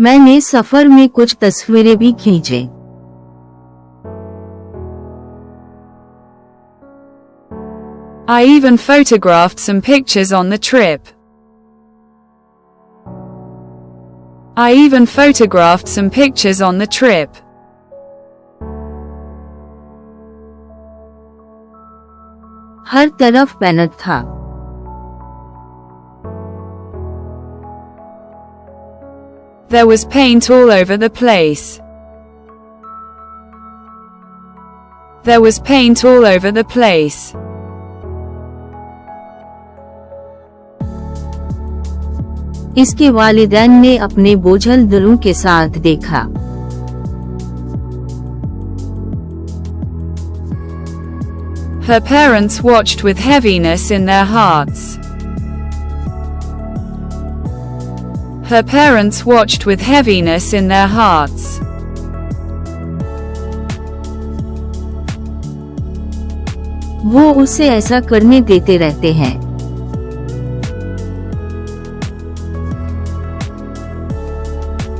मैंने सफर में कुछ तस्वीरें भी खींचे। I even photographed some pictures on the trip. I even photographed some pictures on the trip. हर तरफ पेंट था। There was paint all over the place. There was paint all over the place. इसके वालिदैन ने अपने बूझल दिलों के साथ देखा। Her parents watched with heaviness in their hearts. Her parents watched with heaviness in their hearts. वो उसे ऐसा करने देते रहते हैं।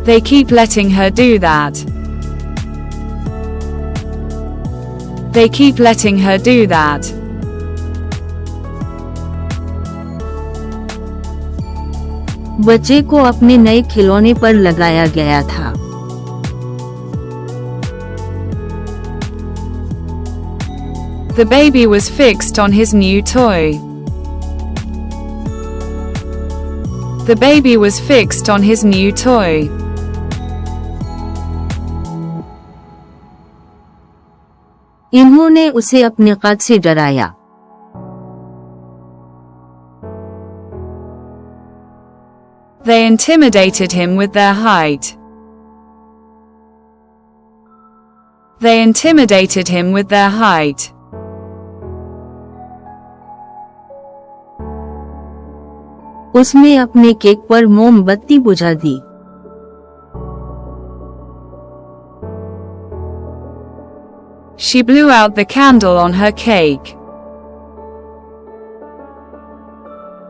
They keep letting her do that. They keep letting her do that. बच्चे को अपने नए खिलौने पर लगाया गया था। The baby was fixed on his new toy. The baby was fixed on his new toy. इन्होंने उसे अपने कद से डराया। They intimidated him with their height. They intimidated him with their height. उसने अपने केक पर मोमबत्ती बुझा दी। She blew out the candle on her cake.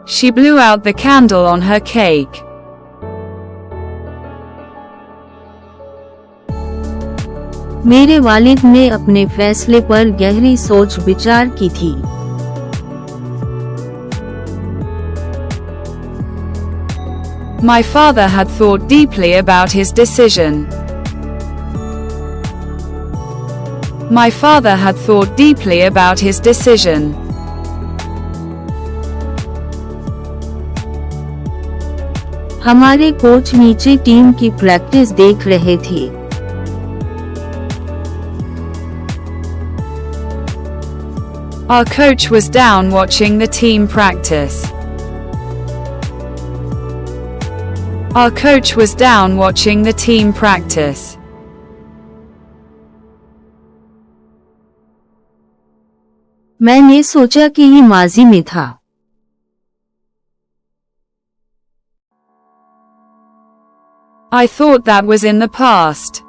She blew out the candle on her cake. मेरे वालिद ने अपने फैसले पर गहरी सोच विचार की थी। My father had thought deeply about his decision. My father had thought deeply about his decision. हमारे कोच नीचे टीम की प्रैक्टिस देख रहे थे। Our coach was down watching the team practice. Our coach was down watching the team practice. मैंने सोचा कि ये माजी में था। I thought that was in the past.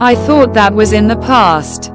I thought that was in the past.